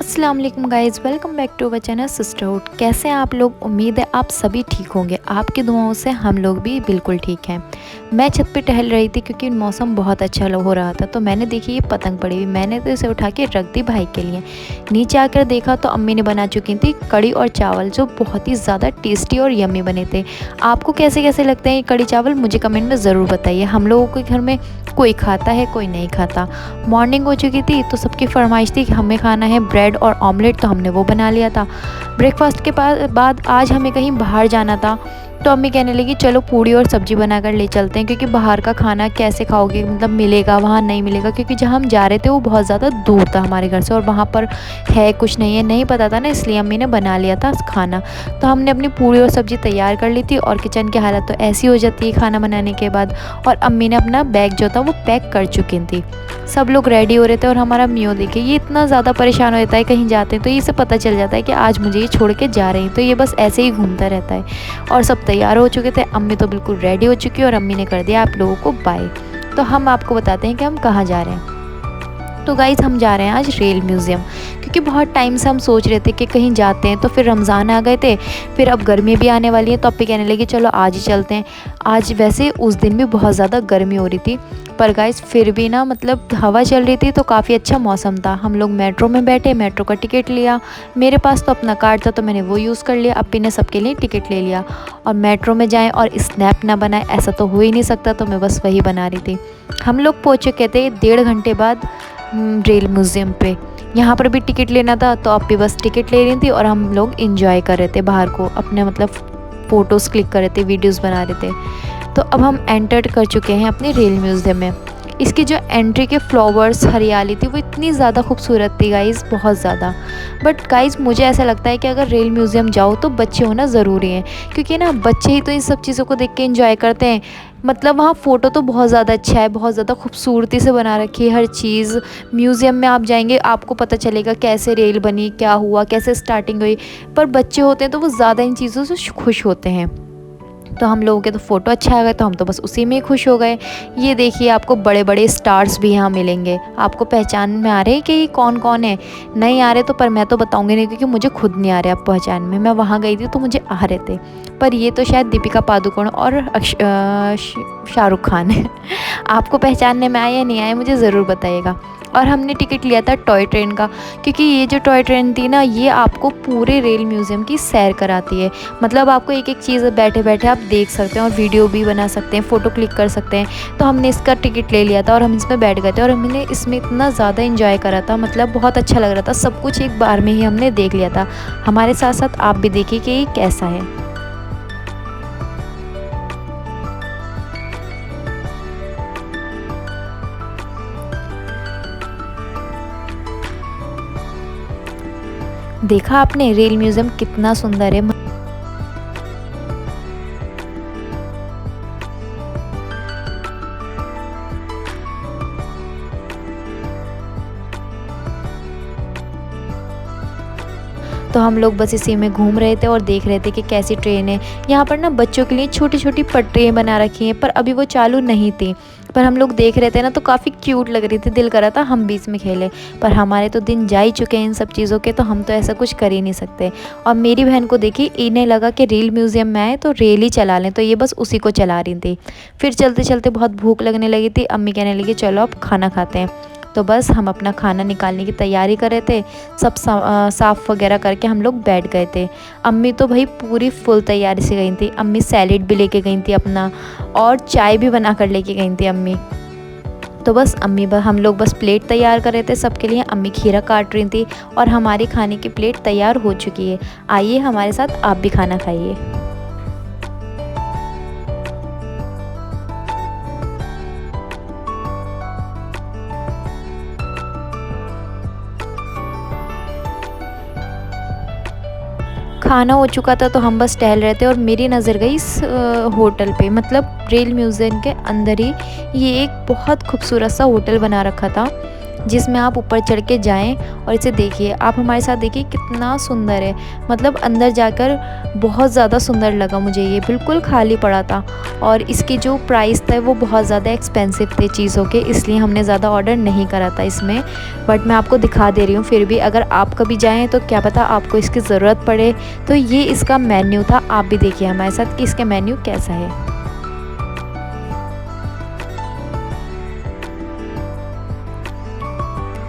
अस्सलाम वालेकुम guys, welcome back to our channel sisterhood. कैसे हैं आप लोग? उम्मीद है आप सभी ठीक होंगे। आपकी दुआओं से हम लोग भी बिल्कुल ठीक हैं। मैं छत पे टहल रही थी क्योंकि मौसम बहुत अच्छा हो रहा था, तो मैंने देखी ये पतंग पड़ी हुई। मैंने तो इसे उठा के रख दी भाई के लिए। नीचे आकर देखा तो अम्मी ने बना चुकी थी कड़ी और चावल, जो बहुत ही ज़्यादा टेस्टी और यम्मी बने थे। आपको कैसे कैसे लगते हैं ये कड़ी चावल, मुझे कमेंट में ज़रूर बताइए। हम लोगों के घर में कोई खाता है, कोई नहीं खाता। मॉर्निंग हो चुकी थी तो सबकी फरमाइश थी कि हमें खाना है ब्रेड और ऑमलेट, तो हमने वो बना लिया था। ब्रेकफास्ट के बाद आज हमें कहीं बाहर जाना था, तो अम्मी कहने लगी चलो पूड़ी और सब्ज़ी बनाकर ले चलते हैं, क्योंकि बाहर का खाना कैसे खाओगे, मतलब मिलेगा वहाँ नहीं मिलेगा, क्योंकि जहाँ हम जा रहे थे वो बहुत ज़्यादा दूर था हमारे घर से और वहाँ पर है कुछ नहीं है, नहीं पता था ना, इसलिए अम्मी ने बना लिया था खाना। तो हमने अपनी पूड़ी और सब्ज़ी तैयार कर ली थी और किचन की हालत तो ऐसी हो जाती है खाना बनाने के बाद। और अम्मी ने अपना बैग जो था वो पैक कर चुकी थी। सब लोग रेडी हो रहे थे और हमारा मियो देखिए ये इतना ज़्यादा परेशान हो जाता है कहीं जाते हैं तो ये से पता चल जाता है कि आज मुझे ये छोड़ के जा रही हैं, तो ये बस ऐसे ही घूमता रहता है। और सब तैयार हो चुके थे, अम्मी तो बिल्कुल रेडी हो चुकी है और अम्मी ने कर दिया आप लोगों को बाय। तो हम आपको बताते हैं कि हम कहाँ जा रहे हैं। तो गाइज़ हम जा रहे हैं आज रेल म्यूज़ियम, क्योंकि बहुत टाइम से हम सोच रहे थे कि कहीं जाते हैं, तो फिर रमज़ान आ गए थे, फिर अब गर्मी भी आने वाली है, तो अप्पी कहने लगी चलो आज ही चलते हैं। आज वैसे उस दिन भी बहुत ज़्यादा गर्मी हो रही थी, पर गाइज़ फिर भी ना मतलब हवा चल रही थी तो काफ़ी अच्छा मौसम था। हम लोग मेट्रो में बैठे, मेट्रो का टिकट लिया। मेरे पास तो अपना कार्ड था तो मैंने वो यूज़ कर लिया, अप्पी ने सबके लिए टिकट ले लिया। और मेट्रो में जाएँ और स्नैप ना बनाए ऐसा तो हो ही नहीं सकता, तो मैं बस वही बना रही थी। हम लोग पहुँचे कहते 1.5 घंटे बाद रेल म्यूज़ियम पे। यहाँ पर भी टिकट लेना था, तो अप्पी बस टिकट ले रही थी और हम लोग इंजॉय कर रहे थे बाहर को, अपने मतलब फ़ोटोज़ क्लिक कर रहे थे, वीडियोज़ बना रहे थे। तो अब हम एंटर कर चुके हैं अपने रेल म्यूज़ियम में। इसकी जो एंट्री के फ्लावर्स, हरियाली थी वो इतनी ज़्यादा खूबसूरत थी गाइज़, बहुत ज़्यादा। बट गाइज़ मुझे ऐसा लगता है कि अगर रेल म्यूज़ियम जाओ तो बच्चे होना ज़रूरी है, क्योंकि ना बच्चे ही तो इन सब चीज़ों को देख के एंजॉय करते हैं। मतलब वहाँ फ़ोटो तो बहुत ज़्यादा अच्छा है, बहुत ज़्यादा खूबसूरती से बना रखी है हर चीज़। म्यूज़ियम में आप जाएंगे आपको पता चलेगा कैसे रेल बनी, क्या हुआ, कैसे स्टार्टिंग हुई। पर बच्चे होते हैं तो वो ज़्यादा इन चीज़ों से खुश होते हैं। तो हम लोगों के तो फ़ोटो अच्छा आ गया, तो हम तो बस उसी में खुश हो गए। ये देखिए आपको बड़े बड़े स्टार्स भी यहाँ मिलेंगे। आपको पहचान में आ रहे हैं कि ये कौन कौन है? नहीं आ रहे तो पर मैं तो बताऊँगी नहीं, क्योंकि मुझे खुद नहीं आ रहे अब पहचान में। मैं वहाँ गई थी तो मुझे आ रहे थे, पर ये तो शायद दीपिका पादुकोण और शाहरुख खान है। आपको पहचानने में आए या नहीं आए मुझे ज़रूर बताइएगा। और हमने टिकट लिया था टॉय ट्रेन का, क्योंकि ये जो टॉय ट्रेन थी ना, ये आपको पूरे रेल म्यूज़ियम की सैर कराती है। मतलब आपको एक एक चीज़ बैठे बैठे आप देख सकते हैं और वीडियो भी बना सकते हैं, फ़ोटो क्लिक कर सकते हैं। तो हमने इसका टिकट ले लिया था और हम इसमें बैठ गए थे और हमने इसमें इतना ज़्यादा इंजॉय करा था, मतलब बहुत अच्छा लग रहा था। सब कुछ एक बार में ही हमने देख लिया था। हमारे साथ साथ आप भी देखिए कि ये कैसा है। देखा आपने रेल म्यूज़ियम कितना सुंदर है। तो हम लोग बस इसी में घूम रहे थे और देख रहे थे कि कैसी ट्रेन है। यहाँ पर ना बच्चों के लिए छोटी छोटी पटरियाँ बना रखी हैं, पर अभी वो चालू नहीं थी। पर हम लोग देख रहे थे ना तो काफ़ी क्यूट लग रही थी, दिल कर रहा था हम भी इसमें खेलें। पर हमारे तो दिन जा ही चुके हैं इन सब चीज़ों के, तो हम तो ऐसा कुछ कर ही नहीं सकते। और मेरी बहन को देखी, इन्हें लगा कि रेल म्यूज़ियम में आए तो रेल ही चला लें, तो ये बस उसी को चला रही थी। फिर चलते चलते बहुत भूख लगने लगी थी, अम्मी कहने लगी चलो अब खाना खाते हैं। तो बस हम अपना खाना निकालने की तैयारी कर रहे थे, सब साफ़ वगैरह करके हम लोग बैठ गए थे। अम्मी तो भाई पूरी फुल तैयारी से गई थी। अम्मी सैलेड भी लेके गई थी अपना, और चाय भी बना कर लेके गई थी अम्मी। तो बस हम लोग बस प्लेट तैयार कर रहे थे सबके लिए। अम्मी खीरा काट रही थी और हमारी खाने की प्लेट तैयार हो चुकी है। आइए हमारे साथ आप भी खाना खाइए। खाना हो चुका था तो हम बस टहल रहे थे और मेरी नज़र गई इस होटल पे, मतलब रेल म्यूज़ियम के अंदर ही ये एक बहुत खूबसूरत सा होटल बना रखा था। जिसमें आप ऊपर चढ़ के जाएँ और इसे देखिए। आप हमारे साथ देखिए कितना सुंदर है, मतलब अंदर जाकर बहुत ज़्यादा सुंदर लगा मुझे ये, बिल्कुल खाली पड़ा था और इसकी जो प्राइस था वो बहुत ज़्यादा एक्सपेंसिव थे चीज़ों के, इसलिए हमने ज़्यादा ऑर्डर नहीं करा था इसमें। बट मैं आपको दिखा दे रही हूँ फिर भी, अगर आप कभी जाएँ तो क्या पता आपको इसकी ज़रूरत पड़े। तो ये इसका मेन्यू था, आप भी देखिए हमारे साथ कि इसका मेन्यू कैसा है।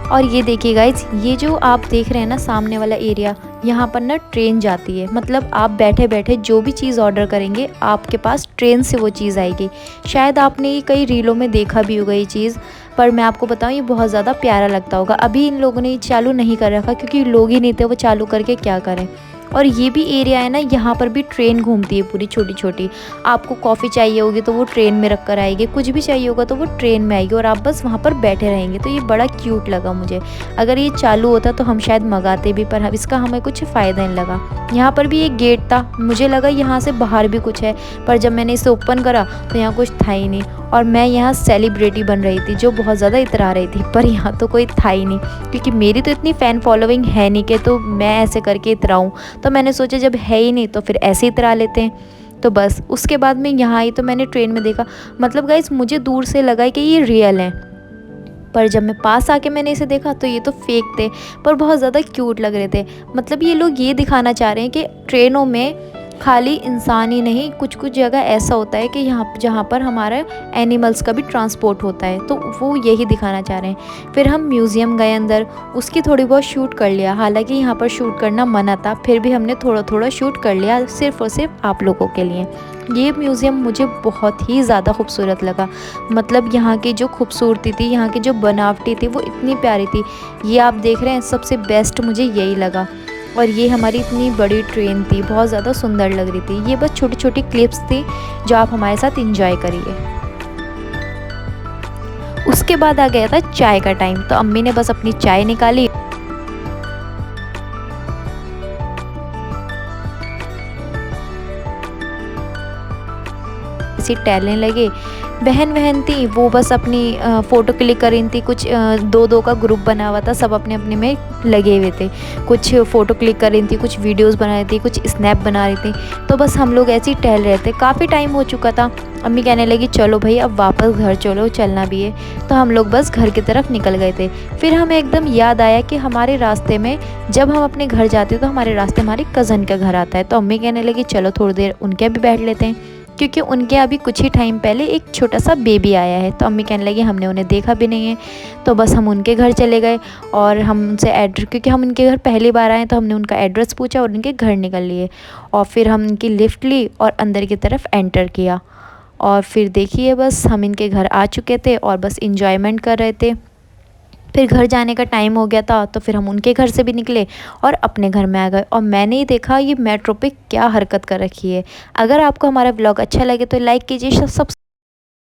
और ये देखिए गाइज, ये जो आप देख रहे हैं ना सामने वाला एरिया, यहाँ पर ना ट्रेन जाती है, मतलब आप बैठे बैठे जो भी चीज़ ऑर्डर करेंगे आपके पास ट्रेन से वो चीज़ आएगी। शायद आपने ये कई रीलों में देखा भी होगा ये चीज़, पर मैं आपको बताऊँ ये बहुत ज़्यादा प्यारा लगता होगा। अभी इन लोगों ने ये चालू नहीं कर रखा क्योंकि लोग ही नहीं थे, वो चालू करके क्या करें। और ये भी एरिया है ना, यहाँ पर भी ट्रेन घूमती है पूरी छोटी छोटी। आपको कॉफ़ी चाहिए होगी तो वो ट्रेन में रख कर आएगी, कुछ भी चाहिए होगा तो वो ट्रेन में आएगी और आप बस वहाँ पर बैठे रहेंगे। तो ये बड़ा क्यूट लगा मुझे। अगर ये चालू होता तो हम शायद मंगाते भी, पर इसका हमें कुछ फ़ायदा नहीं लगा। यहाँ पर भी एक गेट था, मुझे लगा यहाँ से बाहर भी कुछ है, पर जब मैंने इसे ओपन करा तो यहाँ कुछ था ही नहीं। और मैं यहाँ सेलिब्रिटी बन रही थी जो बहुत ज़्यादा इतरा रही थी, पर यहाँ तो कोई था ही नहीं, क्योंकि मेरी तो इतनी फ़ैन फॉलोइंग है नहीं कि तो मैं ऐसे करके इतराऊँ। तो मैंने सोचा जब है ही नहीं तो फिर ऐसे ही इतरा लेते हैं। तो बस उसके बाद मैं यहाँ आई तो मैंने ट्रेन में देखा, मतलब गाइस मुझे दूर से लगा कि ये रियल है, पर जब मैं पास आके मैंने इसे देखा तो ये तो फेक थे, पर बहुत ज़्यादा क्यूट लग रहे थे। मतलब ये लोग ये दिखाना चाह रहे हैं कि ट्रेनों में खाली इंसान ही नहीं, कुछ कुछ जगह ऐसा होता है कि यहाँ जहाँ पर हमारा एनिमल्स का भी ट्रांसपोर्ट होता है, तो वो यही दिखाना चाह रहे हैं। फिर हम म्यूज़ियम गए अंदर, उसकी थोड़ी बहुत शूट कर लिया, हालांकि यहाँ पर शूट करना मना था, फिर भी हमने थोड़ा थोड़ा शूट कर लिया सिर्फ़ और सिर्फ आप लोगों के लिए। ये म्यूज़ियम मुझे बहुत ही ज़्यादा खूबसूरत लगा, मतलब यहाँ की जो खूबसूरती थी, यहाँ की जो बनावटी थी वो इतनी प्यारी थी। ये आप देख रहे हैं, सबसे बेस्ट मुझे यही लगा। और ये हमारी इतनी बड़ी ट्रेन थी, बहुत ज़्यादा सुंदर लग रही थी। ये बस छोटी छोटी क्लिप्स थी जो आप हमारे साथ एंजॉय करिए। उसके बाद आ गया था चाय का टाइम, तो अम्मी ने बस अपनी चाय निकाली, ऐसे टहलने लगे। बहन थी वो बस अपनी फ़ोटो क्लिक कर रही थी, कुछ दो दो का ग्रुप बना हुआ था, सब अपने अपने में लगे हुए थे। कुछ फ़ोटो क्लिक कर रही थी, कुछ वीडियोस बना रही थी, कुछ स्नैप बना रही थी। तो बस हम लोग ऐसे ही टहल रहे थे, काफ़ी टाइम हो चुका था। अम्मी कहने लगी चलो भाई अब वापस घर चलो, चलना भी है। तो हम लोग बस घर की तरफ निकल गए थे। फिर हमें एकदम याद आया कि हमारे रास्ते में, जब हम अपने घर जाते तो हमारे रास्ते हमारी कज़न का घर आता है। तो अम्मी कहने लगी चलो थोड़ी देर उनके भी बैठ लेते हैं, क्योंकि उनके अभी कुछ ही टाइम पहले एक छोटा सा बेबी आया है। तो अम्मी कहने लगी हमने उन्हें देखा भी नहीं है। तो बस हम उनके घर चले गए और हम उनसे एड्रेस, क्योंकि हम उनके घर पहली बार आए तो हमने उनका एड्रेस पूछा और उनके घर निकल लिए। और फिर हम उनकी लिफ्ट ली और अंदर की तरफ एंटर किया। और फिर देखिए बस हम इनके घर आ चुके थे और बस इंजॉयमेंट कर रहे थे। फिर घर जाने का टाइम हो गया था, तो फिर हम उनके घर से भी निकले और अपने घर में आ गए। और मैंने ही देखा ये मेट्रो पे क्या हरकत कर रखी है। अगर आपको हमारा ब्लॉग अच्छा लगे तो लाइक कीजिए, सब